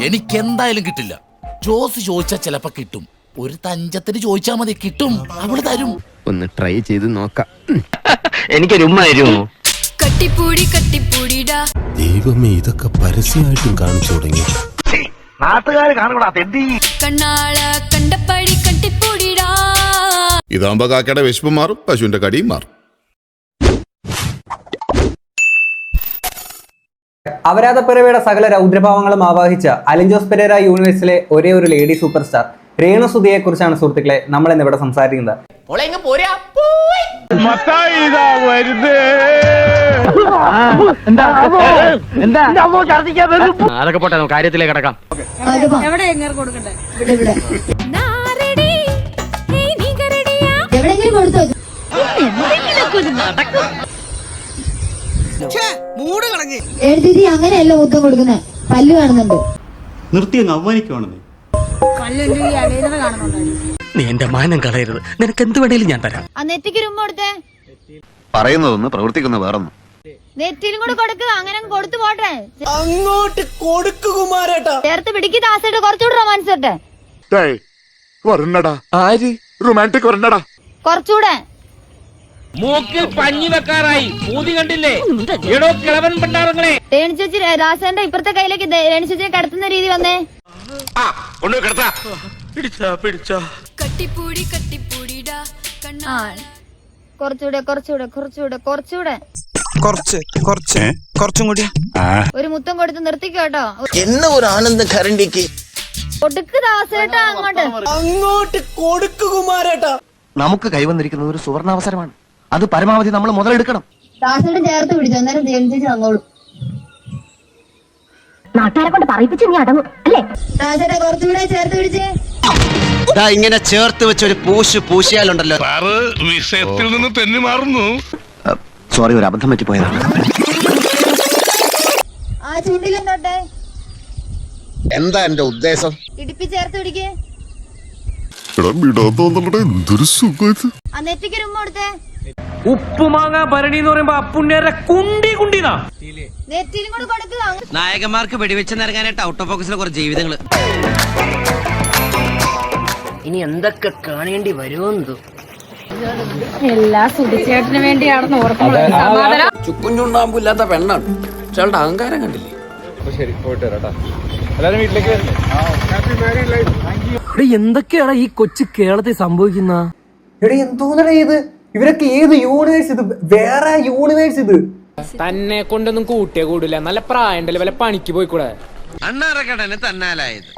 എനിക്ക് എന്തായാലും കിട്ടില്ല. ജോസ് ചോദിച്ചാ ചിലപ്പോ കിട്ടും. ഒരു തഞ്ചത്തിന് ചോദിച്ചാ മതി, കിട്ടും. അവള് തരും. ഒന്ന് ട്രൈ ചെയ്ത് നോക്കാം. എനിക്കൊരു ഉമ്മ തരുമോ? കട്ടിപ്പൂടി കട്ടിപ്പൂടിടാ. ദൈവമേ, ഇതൊക്കെ പരസ്യമായിട്ടും കാണിച്ചു തുടങ്ങി. നാട്ടുകാർ കാണുകൂടാ തെണ്ടി. കണ്ണാള കണ്ടപ്പടി കട്ടിപ്പൂടിടാ. ഇതാകുമ്പോ കാക്കയുടെ വിശപ്പ് മാറും, പശുവിന്റെ കടിയും മാറും. അപരാധപ്പിറവിയുടെ സകല രൗദ്രഭാവങ്ങളും ആവാഹിച്ച അലൻ ജോസ് പെരേര യൂണിവേഴ്സിലെ ഒരേ ഒരു ലേഡി സൂപ്പർ സ്റ്റാർ രേണു സുധിയെ കുറിച്ചാണ് സുഹൃത്തുക്കളെ നമ്മൾ ഇന്ന് ഇവിടെ സംസാരിക്കുന്നത്. അതൊക്കെ പോട്ടെ, കാര്യത്തിലേക്ക് കിടക്കാം. എഴുതി അങ്ങനെയല്ല മുത്തം കൊടുക്കുന്നത്. പല്ല് കാണുന്നുണ്ട്. നിർത്തി അങ്ങ് അവമാനിക്കുവാണെന്നേ. നീ എന്റെ മാനം കളയരുത്. നിനക്ക് എന്ത് വേണേലും ഞാൻ തരാം. നെറ്റിക്ക് രുമ്പ കൊടുത്തേ. പറയുന്നതൊന്ന് പ്രവർത്തിക്കുന്ന വേറൊന്നും. നെറ്റിലും കൂടെ കൊടുക്കുക. അങ്ങനെ കൊടുത്തു പോട്ടെ. അങ്ങോട്ട് കൊടുക്കുമാരേട്ടാ. ചേർത്ത് പിടിക്ക് ദാസേട്ട്. കുറച്ചുകൂടെ റൊമാൻസ് വരട്ടെ. കുറച്ചുകൂടെ. മൂക്കിൽ പഞ്ഞി വെക്കാറായി. പൂതി കണ്ടില്ലേ? എടോ കിളവൻ പണ്ടാറങ്ങളെ. രേണു ചേച്ചി ദാസേന്റെ ഇപ്പുറത്തെ കയ്യിലേക്ക് രേണു ചേച്ചിനെ കടത്തുന്ന രീതി വന്നേ. കട്ടിപ്പൂടി കട്ടിപ്പൂടിടാ. ആ കുറച്ചുകൂടെ കുറച്ചുകൂടെ കുറച്ചുകൂടെ കുറച്ചുകൂടെ കുറച്ചും കൂടി. ഒരു മുത്തം കൊടുത്ത് നിർത്തിക്കോ കേട്ടോ. എന്ന ഒരു ആനന്ദ കരണ്ടിക്ക് കൊടുക്ക് ദാസേട്ടാ. അങ്ങോട്ട് കൊടുക്കുമാരേട്ടാ. നമുക്ക് കൈവന്നിരിക്കുന്നത് ഒരു സുവർണാവസരമാണ്. അത് പരമാവധി നമ്മൾ മുതലെടുക്കണം. ദാസേട്ടൻ ചേർത്ത് പിടിച്ചു. അന്നേരം രേണു ചേച്ചി തന്നോളൂ. നാട്ടുകാരെ കൊണ്ട് പറയിപ്പിച്ച് നീ അടങ്ങും അല്ലേ? ദാസേട്ടാ കുറച്ചുകൂടെ ചേർത്ത് പിടിച്ചേ. ഇങ്ങനെ ചേർത്ത് വെച്ചൊരു പൂശിയാലുണ്ടല്ലോ. വിഷയത്തിൽ നിന്ന് തെന്നി മാറുന്നു. സോറി, ഒരു അബദ്ധം പറ്റിപ്പോയതാണ്. ആ ചുണ്ടിലെന്തോട്ടെ. എന്താ എന്റെ ഉദ്ദേശം? ഇടുപ്പി ചേർത്ത് പിടിക്കേ. എന്തൊരു സുഖം. ആ നെറ്റിക്ക് രുമ്പ കൊടുത്തേ. ഉപ്പുമാങ്ങ ഭരണി എന്ന് പറയുമ്പോ അപ്പുണ്ണിയുടെ കുണ്ടി കുണ്ടിനാ. നെറ്റിലും കൂടെ കൊടുക്കുക. നായകന്മാർക്ക് വെടിവെച്ച് നിറങ്ങാനായിട്ട് ഔട്ട് ഓഫ് ഫോക്കസിലെ കുറച്ച് ജീവിതങ്ങള്. ഇനി എന്തൊക്കെ കാണേണ്ടി വരുമെന്തോ. എല്ലാ സുധിച്ചേട്ടന് വേണ്ടിയാണെന്ന് ഓർക്കുന്നത്. ചുക്കും ചുണ്ടാമ്പില്ലാത്ത പെണ്ണാണ്. ചേട്ട അഹങ്കാരം കണ്ടില്ലേ? എന്തൊക്കെയാണ് ഈ കൊച്ചു കേരളത്തിൽ സംഭവിക്കുന്ന? എടേ എന്തോന്നടേ ഇത്? ഇവരൊക്കെ ഏത് യൂണിവേഴ്സ് ഇത്? വേറെ യൂണിവേഴ്സ് ഇത്. തന്നെ കൊണ്ടൊന്നും കൂട്ടിയേ കൂടില്ല. നല്ല പ്രായം ഉണ്ടല്ലേ, വല്ല പണിക്ക് പോയിക്കൂടെ? അണ്ണാറക്കടന് തന്നാലായത്.